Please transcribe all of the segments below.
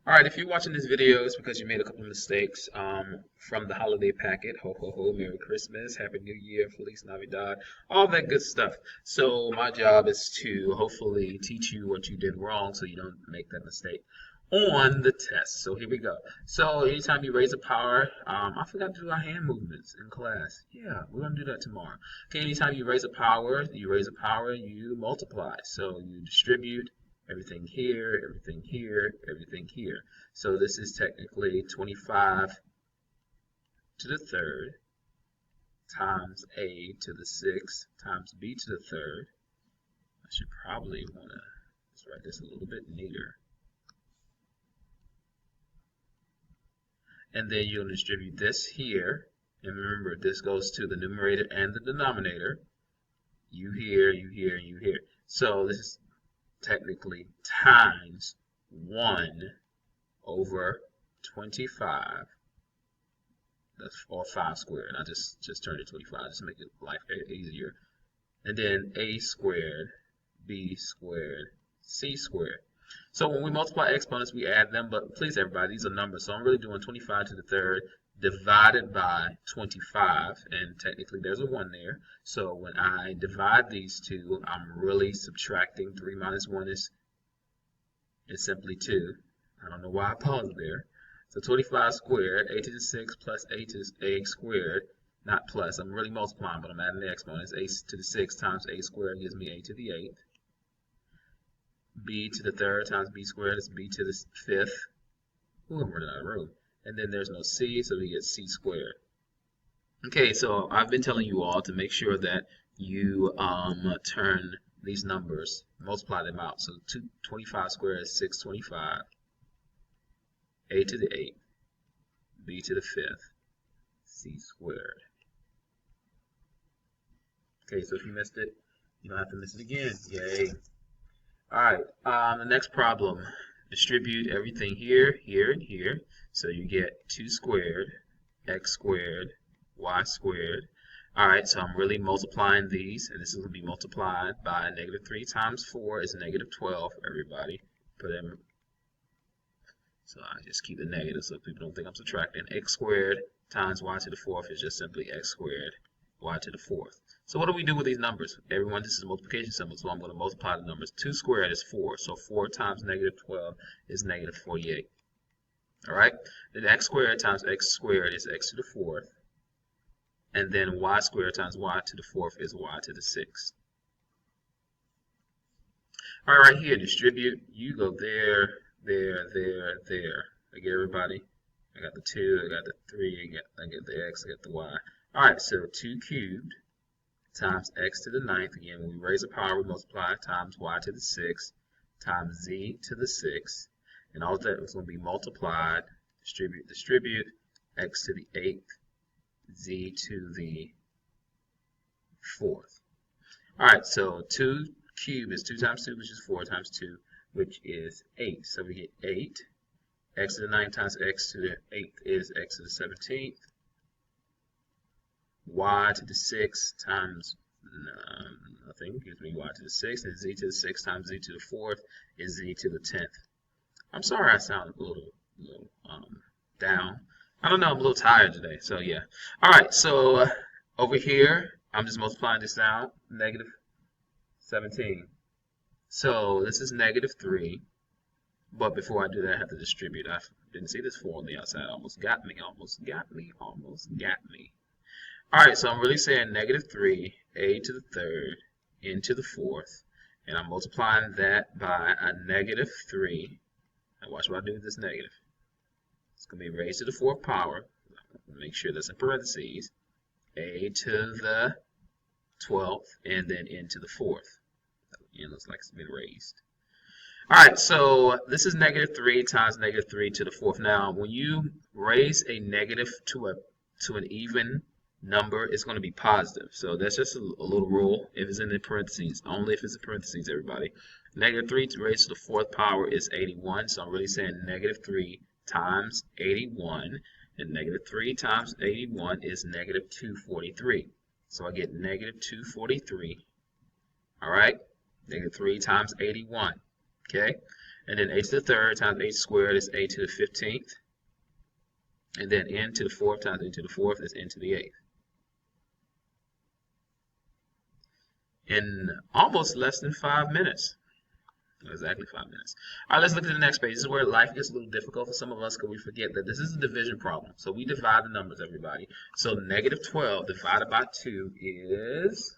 Alright, if you're watching this video, it's because you made a couple of mistakes from the holiday packet. Ho, ho, ho, Merry Christmas, Happy New Year, Feliz Navidad, all that good stuff. So my job is to hopefully teach you what you did wrong so you don't make that mistake on the test. So here we go. So anytime you raise a power, I forgot to do our hand movements in class. Yeah, we're going to do that tomorrow. Okay, anytime you raise a power, you multiply. So you distribute everything here, everything here, everything here. So this is technically 25 to the third times a to the sixth times b to the third. I should probably want to just write this a little bit neater. And then you'll distribute this here. And remember, this goes to the numerator and the denominator. You here, you here, and you here. So this is technically times 1 over 25, that's or 5 squared. I just turned it 25 just to make it life easier. And then a squared, b squared, c squared. So when we multiply exponents, we add them, but please everybody, these are numbers. So I'm really doing 25 to the third divided by 25, and technically there's a 1 there. So when I divide these two, I'm really subtracting. 3 minus 1 is simply 2. I don't know why I paused there. So 25 squared, a to the 6 plus a to the a squared, not plus. I'm really multiplying, but I'm adding the exponents. A to the 6 times a squared gives me a to the 8th. B to the third times b squared is b to the 5th. Ooh, I'm running out of room. And then there's no c, so we get c squared. Okay, so I've been telling you all to make sure that you turn these numbers, multiply them out. So 25 squared is 625. A to the 8th, b to the 5th, c squared. Okay, so if you missed it, you don't have to miss it again. Yay. Alright, the next problem. Distribute everything here, here, and here. So you get 2 squared, x squared, y squared. Alright, so I'm really multiplying these, and this is going to be multiplied by negative 3 times 4 is negative 12, everybody. Put them. So I just keep the negative so people don't think I'm subtracting. X squared times y to the 4th is just simply x squared, y to the 4th. So what do we do with these numbers? Everyone, this is a multiplication symbol, so I'm going to multiply the numbers. 2 squared is 4, so 4 times negative 12 is negative 48. Alright? Then x squared times x squared is x to the 4th. And then y squared times y to the 4th is y to the 6th. Alright, right here, distribute. You go there, there, there, there. I get everybody. I got the 2, I got the 3, I get the x, I got the y. Alright, so 2 cubed times x to the 9th. Again, when we raise a power, we multiply times y to the 6th times z to the 6th. And all that is going to be multiplied, distribute, x to the 8th, z to the 4th. Alright, so 2 cubed is 2 times 2, which is 4 times 2, which is 8. So we get 8. X to the 9th times x to the 8th is x to the 17th. Y to the 6th times nothing gives me y to the 6th, and z to the 6th times z to the 4th is z to the 10th. I'm sorry I sound a little down. I don't know, I'm a little tired today, so yeah. Alright, so over here, I'm just multiplying this out, negative 17. So this is negative 3, but before I do that, I have to distribute. I didn't see this 4 on the outside. Almost got me, almost got me, almost got me. Alright, so I'm really saying negative 3, a to the 3rd, n to the 4th, and I'm multiplying that by a negative 3. Now watch what I do with this negative. It's going to be raised to the 4th power. Make sure that's in parentheses. A to the 12th, and then n to the 4th. It looks like it's been raised. Alright, so this is negative 3 times negative 3 to the 4th. Now, when you raise a negative to an even number, it's going to be positive. So that's just a little rule. If it's in the parentheses, only if it's in parentheses, everybody. Negative 3 raised to the 4th power is 81. So I'm really saying negative 3 times 81. And negative 3 times 81 is negative 243. So I get negative 243. All right? Negative 3 times 81. Okay? And then a to the third times a squared is a to the 15th. And then n to the fourth times n to the fourth is n to the 8th. In almost less than 5 minutes. Exactly 5 minutes. All right, let's look at the next page. This is where life gets a little difficult for some of us because we forget that this is a division problem. So we divide the numbers, everybody. So negative 12 divided by 2 is,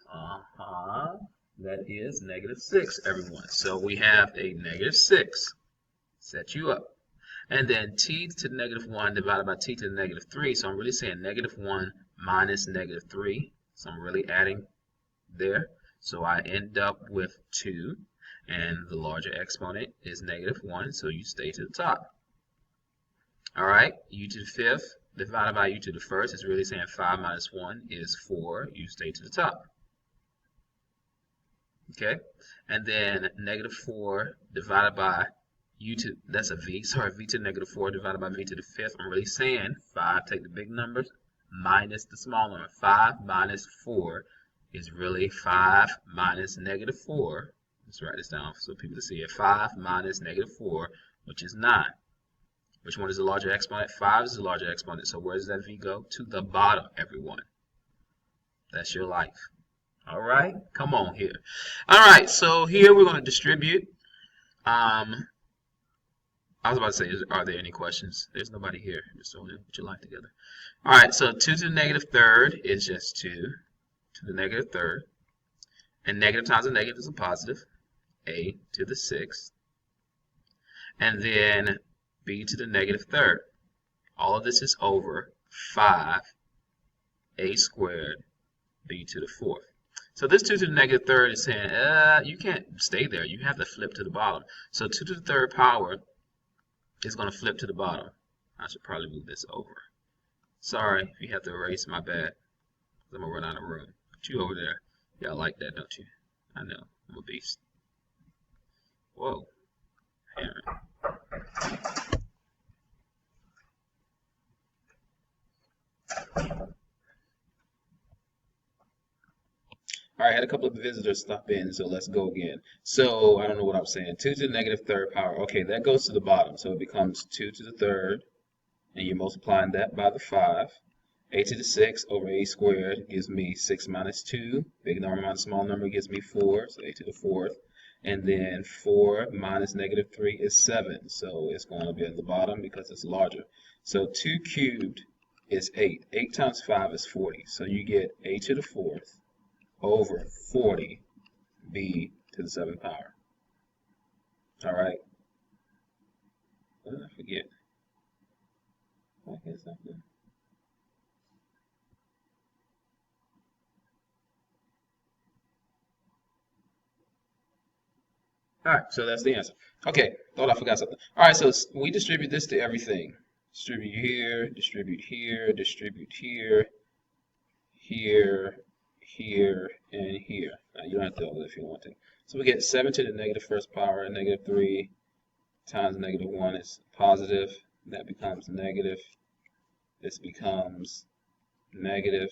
that is negative 6, everyone. So we have a negative 6. Set you up. And then t to the negative 1 divided by t to the negative 3. So I'm really saying negative 1 minus negative 3. So I'm really adding there. So I end up with 2. And the larger exponent is negative 1, so you stay to the top. All right, u to the 5th divided by u to the 1st is really saying 5 minus 1 is 4. You stay to the top. Okay, and then negative 4 divided by u to, that's a v, sorry, v to negative 4 divided by v to the 5th. I'm really saying 5, take the big numbers, minus the small number. 5 minus 4 is really 5 minus negative 4. Let's write this down so people can see it. 5 minus negative 4, which is 9. Which one is the larger exponent? 5 is the larger exponent. So where does that v go? To the bottom, everyone. That's your life. All right? Come on here. All right, so here we're going to distribute. I was about to say, are there any questions? There's nobody here. Just so you put your life together. All right, so 2 to the negative 3rd is just 2 to the negative 3rd. And negative times a negative is a positive. A to the 6th, and then b to the negative 3rd. All of this is over 5 a squared b to the 4th. So this 2 to the negative 3rd is saying, you can't stay there. You have to flip to the bottom. So 2 to the 3rd power is going to flip to the bottom. I should probably move this over. Sorry if you have to erase, my bad. I'm going to run out of room. Put you over there. Y'all like that, don't you? I know. I'm a beast. Whoa. All right, I had a couple of visitors stop in, so let's go again. So I don't know what I'm saying. 2 to the negative 3rd power. Okay, that goes to the bottom. So it becomes 2 to the 3rd, and you're multiplying that by the 5. A to the 6 over a squared gives me 6 minus 2. Big number minus small number gives me 4, so a to the 4th. And then 4 minus negative 3 is 7. So it's going to be at the bottom because it's larger. So 2 cubed is 8. 8 times 5 is 40. So you get a to the 4th over 40 b to the 7th power. All right. What did I forget? Okay, something. All right, so that's the answer. Okay, thought I forgot something. All right, so we distribute this to everything. Distribute here, distribute here, distribute here, here, here, and here. Now, you don't have to do all that if you want to. So we get 7 to the negative 1st power, and negative 3 times negative 1 is positive. That becomes negative. This becomes negative.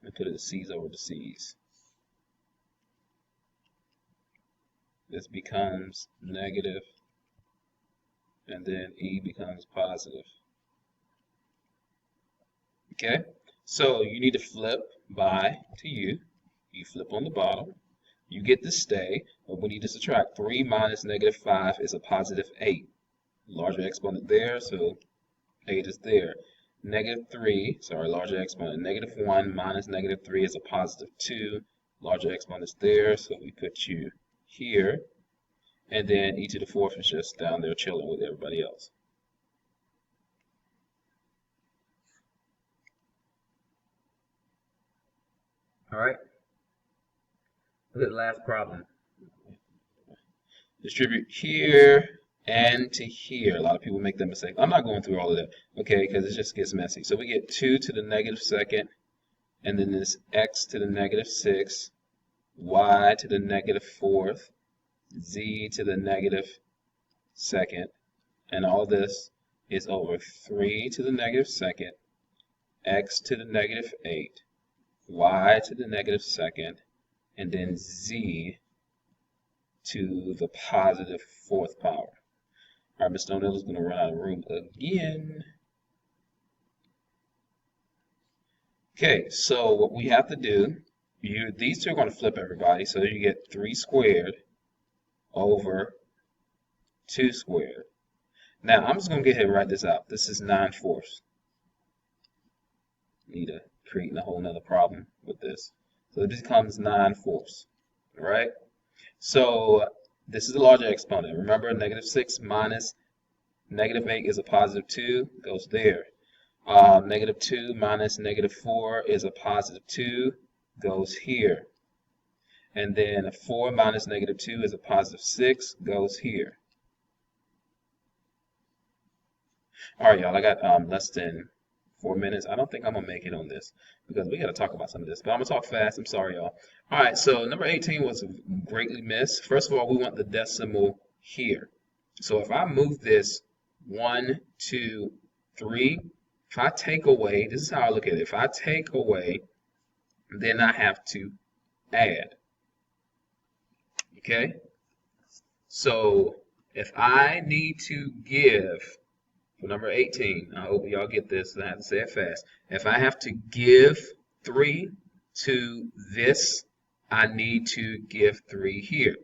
And put the c's over the c's. This becomes negative, and then e becomes positive. Okay, so you need to flip by to u. You flip on the bottom. You get to stay, but we need to subtract. 3 minus negative 5 is a positive 8. Larger exponent there, so 8 is there. Negative 3, sorry, larger exponent. Negative 1 minus negative 3 is a positive 2. Larger exponent is there, so we put you here, and then e to the 4th is just down there chilling with everybody else. All right. Look at the last problem. Distribute here and to here. A lot of people make that mistake. I'm not going through all of that, okay, because it just gets messy. So we get 2 to the negative 2nd, and then this x to the negative 6, y to the negative 4th, z to the negative 2nd, and all this is over 3 to the negative 2nd, x to the negative 8, y to the negative 2nd, and then z to the positive fourth power. All right, Mr. O'Neill is going to run out of room again. Okay, so what we have to do, these two are going to flip, everybody. So you get 3 squared over 2 squared. Now, I'm just going to go ahead and write this out. This is 9/4. Need to create a whole nother problem with this. So it becomes 9/4. All right? So this is a larger exponent. Remember, -6 minus -8 is a positive 2, goes there. -2 minus -4 is a positive 2, goes here. And then 4 minus -2 is a positive 6, goes here. All right, y'all, I got less than 4 minutes. I don't think I'm going to make it on this because we got to talk about some of this. But I'm going to talk fast. I'm sorry, y'all. All right, so number 18 was greatly missed. First of all, we want the decimal here. So if I move this 1, 2, 3, if I take away, this is how I look at it. If I take away, then I have to add. Okay? So if I need to give, for number 18, I hope y'all get this, I have to say it fast. If I have to give 3 to this, I need to give 3 here.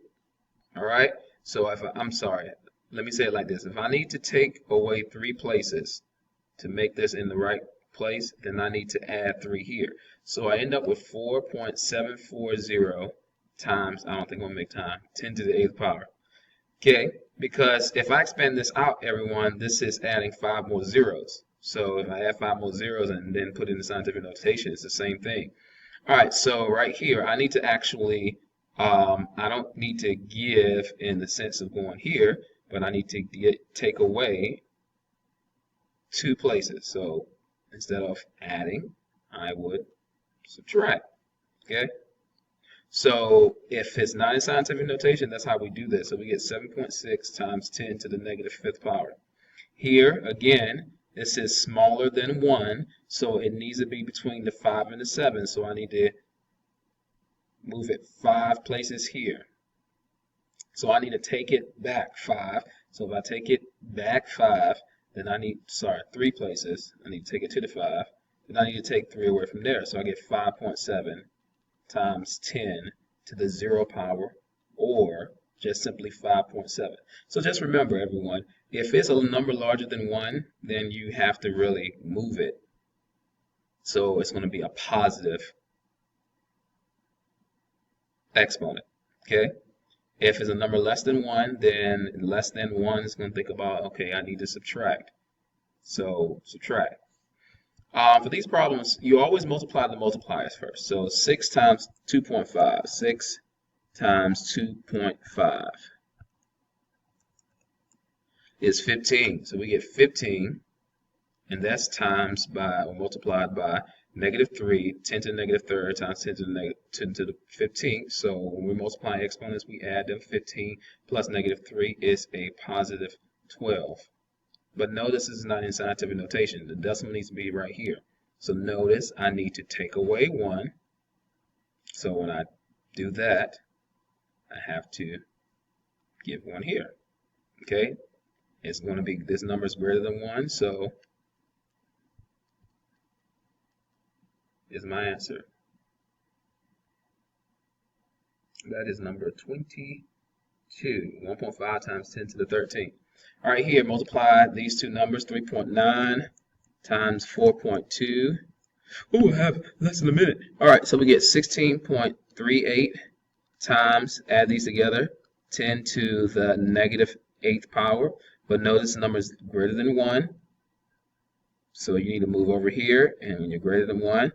All right? So I'm sorry, let me say it like this. If I need to take away 3 places, to make this in the right place, then I need to add 3 here. So I end up with 4.740 times, I don't think I'm going to make time, 10 to the 8th power. Okay, because if I expand this out, everyone, this is adding 5 more zeros. So if I add 5 more zeros and then put in the scientific notation, it's the same thing. All right, so right here, I need to actually, I don't need to give in the sense of going here, but I need to take away 2 places. So instead of adding, I would subtract. Okay? So if it's not in scientific notation, that's how we do this. So we get 7.6 times 10 to the -5th power. Here, again, this is smaller than 1, so it needs to be between the 5 and the 7. So I need to move it 5 places here. So I need to take it back 5. So if I take it back 5, then I need, 3 places. I need to take it to the 5. Then I need to take 3 away from there. So I get 5.7 times 10 to the 0 power, or just simply 5.7. So just remember, everyone, if it's a number larger than 1, then you have to really move it. So it's going to be a positive exponent. Okay? If it's a number less than 1, then less than 1 is going to think about, okay, I need to subtract. So subtract. For these problems, you always multiply the multipliers first. So 6 times 2.5. 6 times 2.5 is 15. So we get 15, and that's times by, or multiplied by, -3, 10 to the -3rd times 10 to the 10 to the 15th. So when we multiply exponents, we add them. 15 plus -3 is a positive 12. But notice this is not in scientific notation. The decimal needs to be right here. So notice I need to take away 1. So when I do that, I have to give 1 here. Okay? It's going to be, this number is greater than 1, so is my answer. That is number 22. 1.5 times 10 to the 13th. All right, here, multiply these two numbers, 3.9 times 4.2. Ooh, I have less than a minute. All right, so we get 16.38 times, add these together, 10 to the -8th power. But notice the number is greater than 1. So you need to move over here, and when you're greater than 1,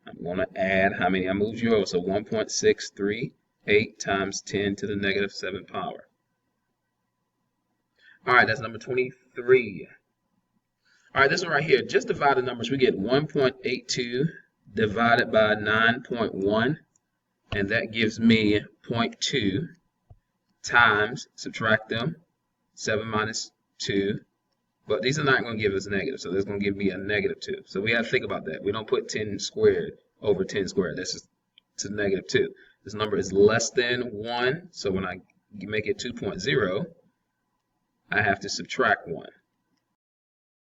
I'm going to add how many I moved you over. So 1.638 times 10 to the -7th power. All right, that's number 23. All right, this one right here, just divide the numbers. We get 1.82 divided by 9.1, and that gives me 0.2 times, subtract them, 7 minus 2. But these are not going to give us negative, so that's going to give me a -2. So we have to think about that. We don't put 10 squared over 10 squared. That's just to -2. This number is less than 1, so when I make it 2.0, I have to subtract 1.